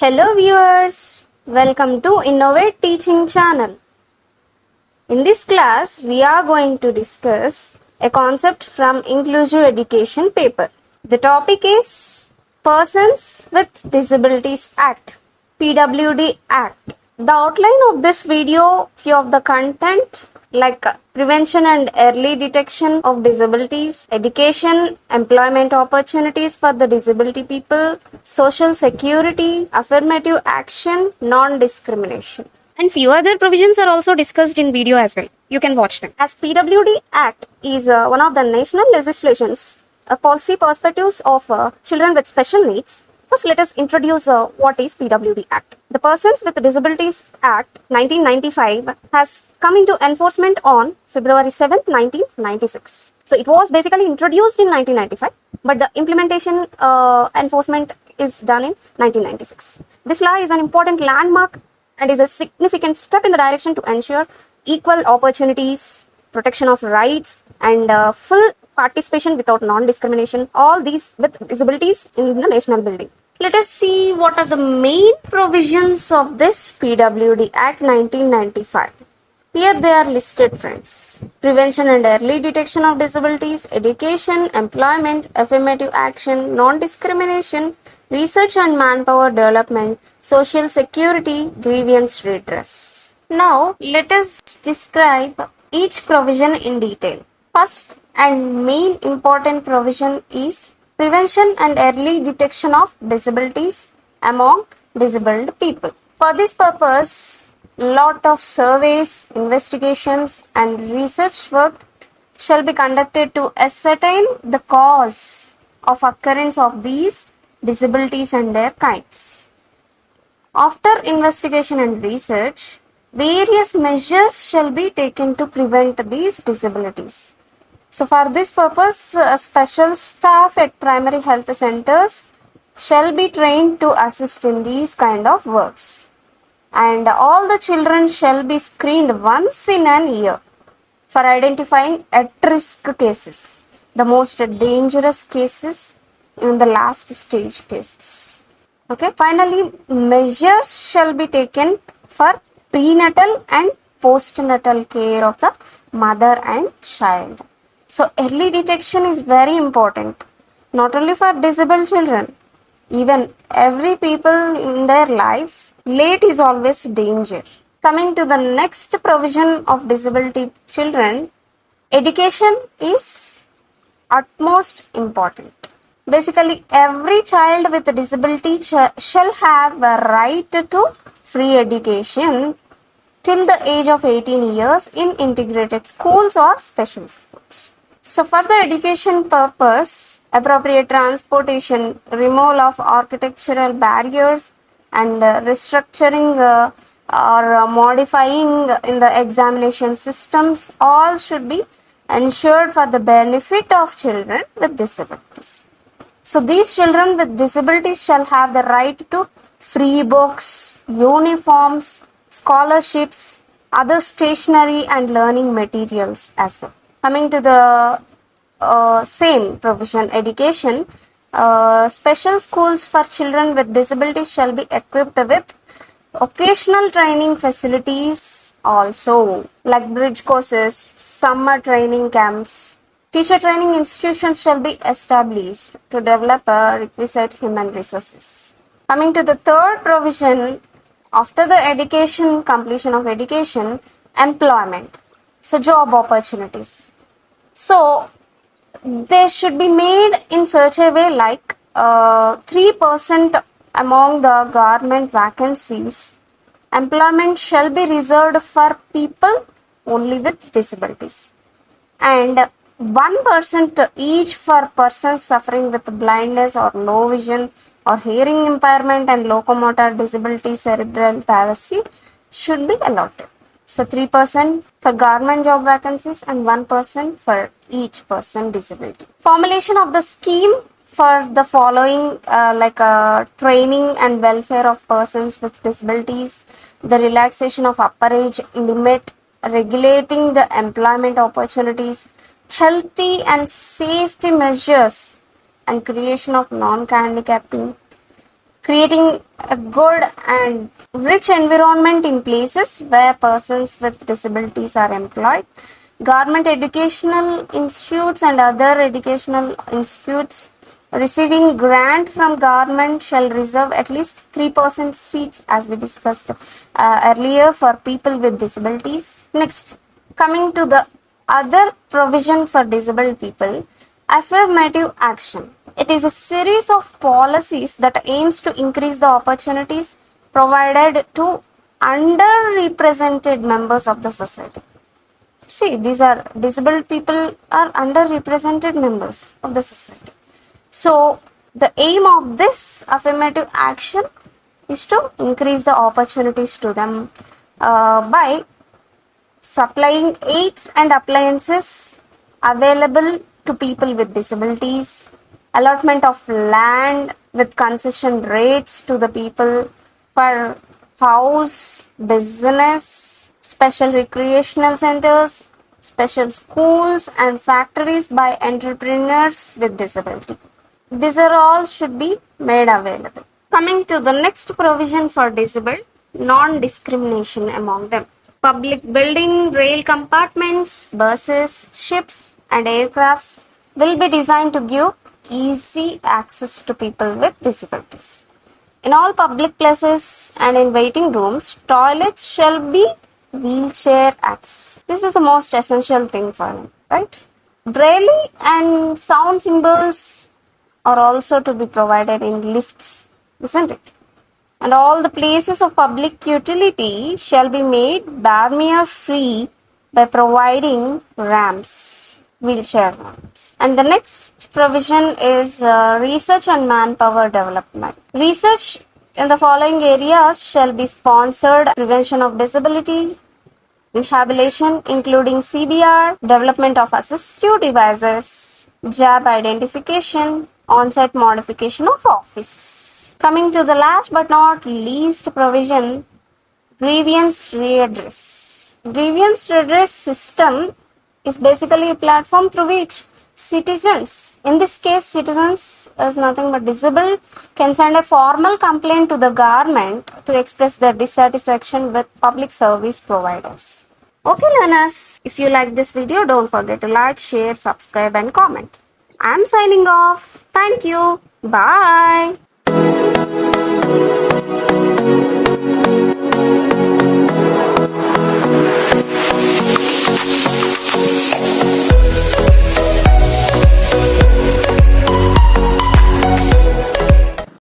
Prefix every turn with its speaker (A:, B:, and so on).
A: Hello viewers, welcome to Innovate Teaching Channel. In this class, we are going to discuss a concept from Inclusive Education paper. The topic is Persons with Disabilities Act, PWD Act. The outline of this video, few of the content like prevention and early detection of disabilities, education, employment opportunities for the disability people, social security, affirmative action, non-discrimination. And few other provisions are also discussed in video as well. You can watch them. As PWD Act is one of the national legislations, policy perspectives of children with special needs. First, let us introduce what is PWD Act. The Persons with Disabilities Act 1995 has come into enforcement on February 7, 1996. So, it was basically introduced in 1995, but the implementation enforcement is done in 1996. This law is an important landmark and is a significant step in the direction to ensure equal opportunities, protection of rights, and full participation without non-discrimination, all these with disabilities in the national building. Let us see what are the main provisions of this PWD Act 1995. Here they are listed, friends. Prevention and early detection of disabilities, education, employment, affirmative action, non-discrimination, research and manpower development, social security, grievance redress. Now, let us describe each provision in detail. First and main important provision is prevention and early detection of disabilities among disabled people. For this purpose, lot of surveys, investigations and research work shall be conducted to ascertain the cause of occurrence of these disabilities and their kinds. After investigation and research, various measures shall be taken to prevent these disabilities. So, for this purpose, special staff at primary health centers shall be trained to assist in these kind of works. And all the children shall be screened once in an year for identifying at-risk cases, the most dangerous cases and the last stage cases. Okay. Finally, measures shall be taken for prenatal and postnatal care of the mother and child. So, early detection is very important, not only for disabled children, even every people in their lives, late is always danger. Coming to the next provision of disability children, education is utmost important. Basically, every child with a disability shall have a right to free education till the age of 18 years in integrated schools or special schools. So, for the education purpose, appropriate transportation, removal of architectural barriers and restructuring or modifying in the examination systems all should be ensured for the benefit of children with disabilities. So, these children with disabilities shall have the right to free books, uniforms, scholarships, other stationery and learning materials as well. Coming to the same provision, education, special schools for children with disabilities shall be equipped with occasional training facilities also, like bridge courses, summer training camps. Teacher training institutions shall be established to develop requisite human resources. Coming to the third provision, after the education, completion of education, employment. So, job opportunities. So, they should be made in such a way like 3% among the government vacancies, employment shall be reserved for people only with disabilities. And 1% each for persons suffering with blindness or low vision or hearing impairment and locomotor disability, cerebral palsy should be allotted. So, 3% for government job vacancies and 1% for each person disability. Formulation of the scheme for the following training and welfare of persons with disabilities, the relaxation of upper age limit, regulating the employment opportunities, healthy and safety measures and creation of non-handicapping, creating a good and rich environment in places where persons with disabilities are employed. Government educational institutes and other educational institutes receiving grant from government shall reserve at least 3% seats, as we discussed earlier, for people with disabilities. Next, coming to the other provision for disabled people, affirmative action. It is a series of policies that aims to increase the opportunities provided to underrepresented members of the society. See, these are disabled people are underrepresented members of the society. So, the aim of this affirmative action is to increase the opportunities to them by supplying aids and appliances available to people with disabilities, allotment of land with concession rates to the people for house, business, special recreational centers, special schools and factories by entrepreneurs with disability. These are all should be made available. Coming to the next provision for disabled, non-discrimination among them. Public building, rail compartments, buses, ships and aircrafts will be designed to give easy access to people with disabilities. In all public places and in waiting rooms, toilets shall be wheelchair access. This is the most essential thing for them, right? Braille and sound symbols are also to be provided in lifts, isn't it? And all the places of public utility shall be made barrier free by providing ramps, wheelchair ramps. And the next provision is research and manpower development. Research in the following areas shall be sponsored: prevention of disability, rehabilitation including CBR, development of assistive devices, job identification, on-site modification of offices. Coming to the last but not least provision, grievance redress. Grievance redress system is basically a platform through which citizens, in this case citizens is nothing but disabled, can send a formal complaint to the government to express their dissatisfaction with public service providers. Okay learners, if you like this video, don't forget to like, share, subscribe and comment. I am signing off. Thank you. Bye.